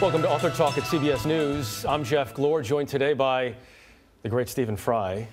Welcome to Author Talk at CBS News. I'm Jeff Glor, joined today by the great Stephen Fry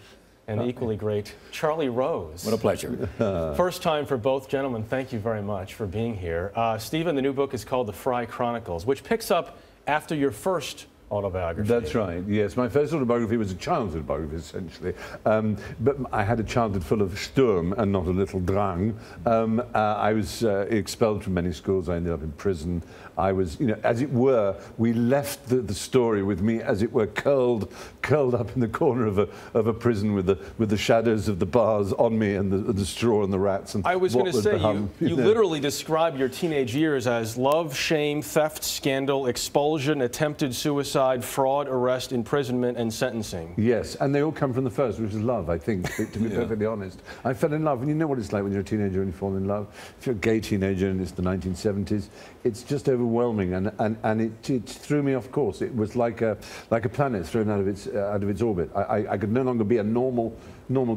and the equally great Charlie Rose. What a pleasure. First time for both gentlemen. Thank you very much for being here. Stephen, the new book is called The Fry Chronicles, which picks up after your first autobiography. That's right, yes. My first autobiography was a childhood biography, essentially. But I had a childhood full of Sturm and not a little Drang. I was expelled from many schools. I ended up in prison. I was, you know, as it were, we left the story with me, as it were, curled up in the corner of a prison with the shadows of the bars on me and the straw and the rats. And I was going to say, you know. literally describe your teenage years as love, shame, theft, scandal, expulsion, attempted suicide, fraud, arrest, imprisonment, and sentencing. Yes, and they all come from the first, which is love, I think, to be perfectly honest. I fell in love, and you know what it's like when you're a teenager and you fall in love. If you're a gay teenager and it's the 1970s, it's just overwhelming, and it threw me off course. It was like a planet thrown out of its orbit. I could no longer be a normal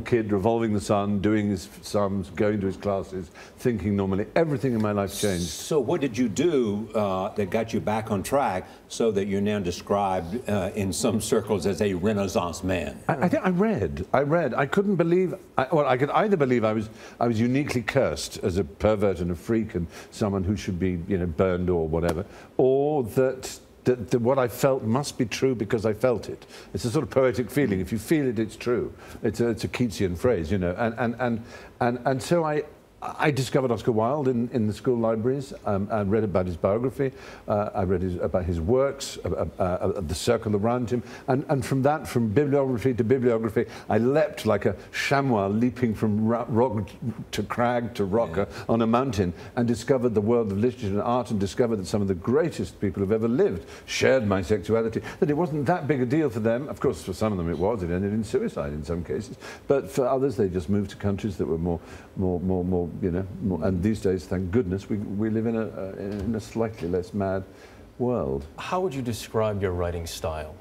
kid revolving the sun, doing his sums, going to his classes, thinking normally. Everything in my life changed. So what did you do that got you back on track so that you're now described in some circles as a Renaissance man? I think I read. I couldn't believe, well, I could either believe I was uniquely cursed as a pervert and a freak and someone who should be, you know, burned or whatever, or that what I felt must be true because I felt it. It's a sort of poetic feeling. If you feel it, it's true. It's a Keatsian phrase, you know. And so I discovered Oscar Wilde in the school libraries. I read about his biography. I read about his works, the circle around him. And from bibliography to bibliography, I leapt like a chamois leaping from rock to crag to rock on a mountain, and discovered the world of literature and art, and discovered that some of the greatest people who've ever lived shared my sexuality, that it wasn't that big a deal for them. Of course, for some of them it was. It ended in suicide in some cases. But for others, they just moved to countries that were more you know, and these days, thank goodness, we live in a slightly less mad world. How would you describe your writing style?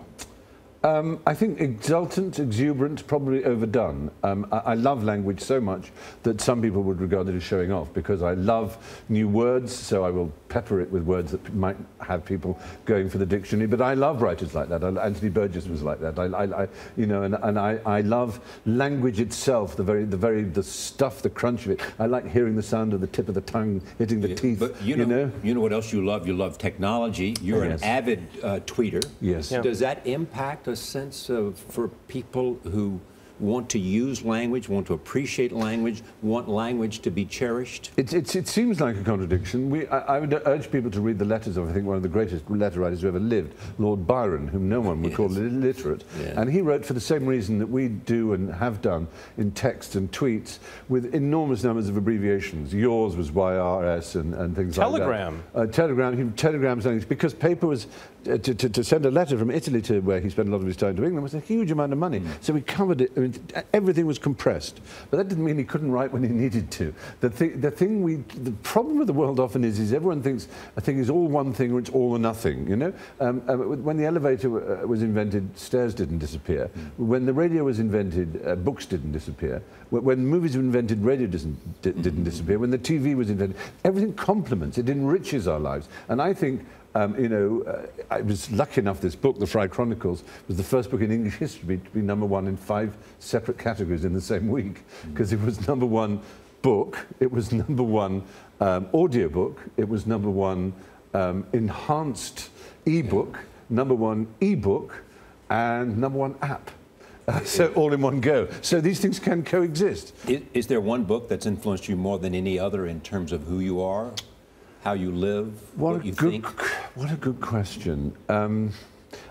I think exultant, exuberant, probably overdone. I love language so much that some people would regard it as showing off, because I love new words, so I will pepper it with words that might have people going for the dictionary. But I love writers like that. Anthony Burgess was like that. You know, and I love language itself, the stuff, the crunch of it. I like hearing the sound of the tip of the tongue hitting the teeth. But you know what else you love? You love technology. You're an avid tweeter. Yes. Yeah. Does that impact a sense of, for people who want to use language, want to appreciate language, want language to be cherished? It seems like a contradiction. I would urge people to read the letters of, I think, one of the greatest letter writers who ever lived, Lord Byron, whom no one would call illiterate. Yeah. And he wrote for the same reason that we do and have done in text and tweets, with enormous numbers of abbreviations. Yours was YRS and things Telegram. like that. Telegram's language, because paper was, to send a letter from Italy to where he spent a lot of his time to England, was a huge amount of money. So we covered it. I mean, everything was compressed, but that didn't mean he couldn't write when he needed to. The problem with the world often is everyone thinks a thing is all one thing or it's all or nothing. You know, when the elevator was invented, stairs didn't disappear. When the radio was invented, books didn't disappear. When movies were invented, radio didn't disappear. When the TV was invented, everything complements. It enriches our lives, and I think. You know, I was lucky enough, this book, The Fry Chronicles, was the first book in English history to be #1 in 5 separate categories in the same week, because it was #1 book, it was #1 audiobook, it was #1 enhanced ebook, #1 ebook, and #1 app. So all in one go. So these things can coexist. Is there one book that's influenced you more than any other in terms of who you are? How you live, what you think? What a good question.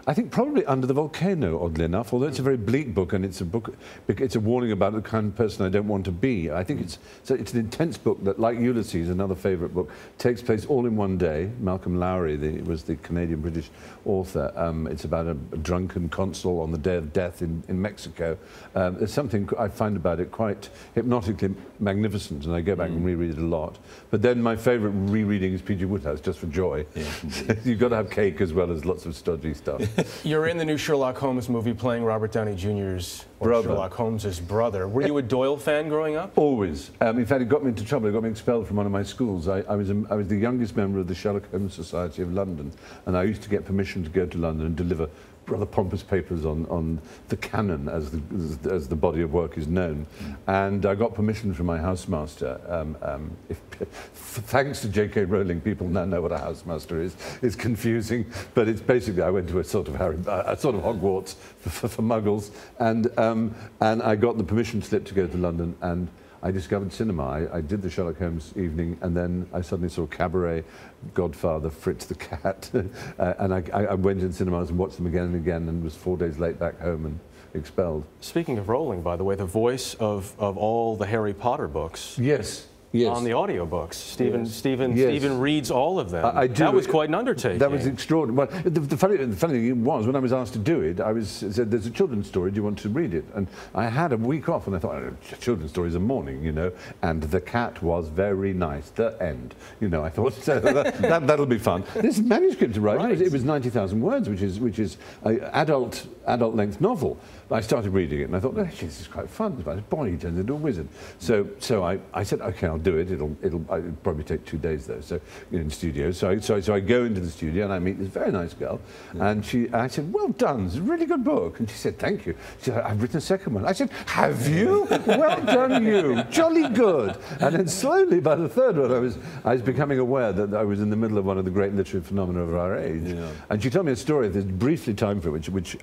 I think probably Under the Volcano, oddly enough, although it's a very bleak book, and it's a warning about the kind of person I don't want to be. I think it's an intense book that, like Ulysses, another favourite book, takes place all in one day. Malcolm Lowry was the Canadian-British author. It's about a drunken consul on the day of death in Mexico. There's something I find about it quite hypnotically magnificent, and I go back and reread it a lot. But then my favourite rereading is P.G. Wodehouse, just for joy. Yeah. You've got to have cake as well as lots of stodgy stuff. You're in the new Sherlock Holmes movie playing Robert Downey Jr.'s brother. Sherlock Holmes' brother. Were you a Doyle fan growing up? Always. In fact, it got me into trouble. It got me expelled from one of my schools. I was the youngest member of the Sherlock Holmes Society of London, and I used to get permission to go to London and deliver rather pompous papers on the canon, as the body of work is known. And I got permission from my housemaster. Thanks to J.K. Rowling, people now know what a housemaster is. It's confusing, but it's basically, I went to a sort of Hogwarts for muggles, and I got the permission slip to go to London, and I discovered cinema. I did the Sherlock Holmes evening, and then I suddenly saw Cabaret, Godfather, Fritz the Cat, and I went in cinemas and watched them again and again, and was 4 days late back home and expelled. Speaking of Rowling, by the way, the voice of all the Harry Potter books. Yes. On the audiobooks. Stephen reads all of them. I do. That was quite an undertaking. That was extraordinary. Well, the funny thing was, when I was asked to do it, I said, there's a children's story, do you want to read it? And I had a week off, and I thought, children's stories are morning, you know, and The Cat was very nice. The end. You know, I thought, so that'll be fun. This manuscript to write, right. It was 90,000 words, which is an adult-length novel. I started reading it, and I thought, this is quite fun. It's about a boy who turns into a wizard. So I said, okay, I'll do it. It'll probably take 2 days though. So in the studio. So I go into the studio and I meet this very nice girl, and I said, well done. It's a really good book. And she said, thank you. She said, I've written a second one. I said, have you? Well done, you. Jolly good. And then slowly, by the third one, I was becoming aware that I was in the middle of one of the great literary phenomena of our age. Yeah. And she told me a story. There's briefly time for it, which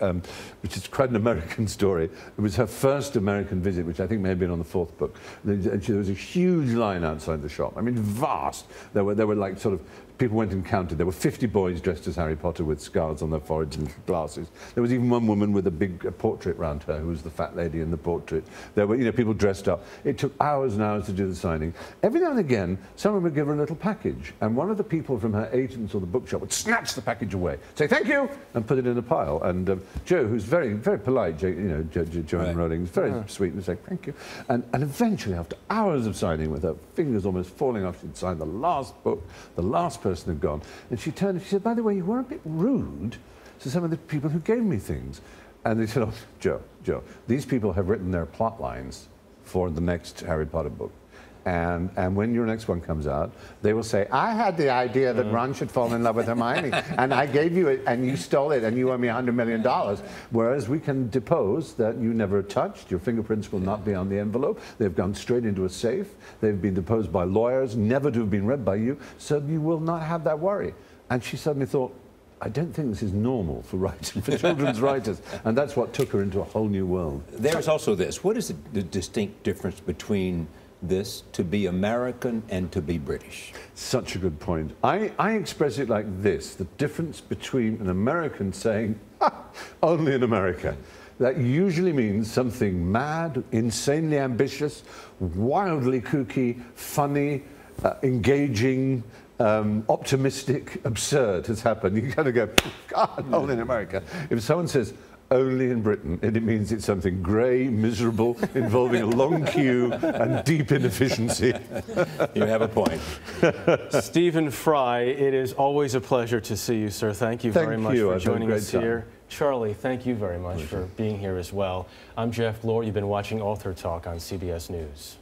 is quite an American story. It was her first American visit, which I think may have been on the 4th book. And there was a huge line outside the shop. I mean, vast. There were like sort of, people went and counted. There were 50 boys dressed as Harry Potter with scars on their foreheads and glasses. There was even one woman with a big portrait round her, who was the fat lady in the portrait. There were, people dressed up. It took hours and hours to do the signing. Every now and again, someone would give her a little package, and one of the people from her agents or the bookshop would snatch the package away, say thank you, and put it in a pile. And Joe, who's very, very polite, Joanne Rowling, was very sweet, and said thank you. And eventually, after hours of signing, with her fingers almost falling off, she'd signed the last book, the last person had gone, and she turned and she said, by the way, you were a bit rude to some of the people who gave me things. And they said, oh, Joe, these people have written their plot lines for the next Harry Potter book. And when your next one comes out, they will say, I had the idea that Ron should fall in love with Hermione, and I gave you it, and you stole it, and you owe me $100 million. Whereas we can depose that you never touched, your fingerprints will not be on the envelope, they've gone straight into a safe, they've been deposed by lawyers, never to have been read by you, so you will not have that worry. And she suddenly thought, I don't think this is normal for children's writers, and that's what took her into a whole new world. There's also this. What is the distinct difference between this, to be American and to be British? Such a good point. I express it like this: the difference between an American saying, only in America. That usually means something mad, insanely ambitious, wildly kooky, funny, engaging, optimistic, absurd has happened. You kind of go, God, only in America. If someone says, only in Britain, and it means it's something grey, miserable, involving a long queue and deep inefficiency. You have a point. Stephen Fry, it is always a pleasure to see you, sir. Thank you very much for joining us here. Charlie, thank you very much for being here as well. I'm Jeff Glor. You've been watching Author Talk on CBS News.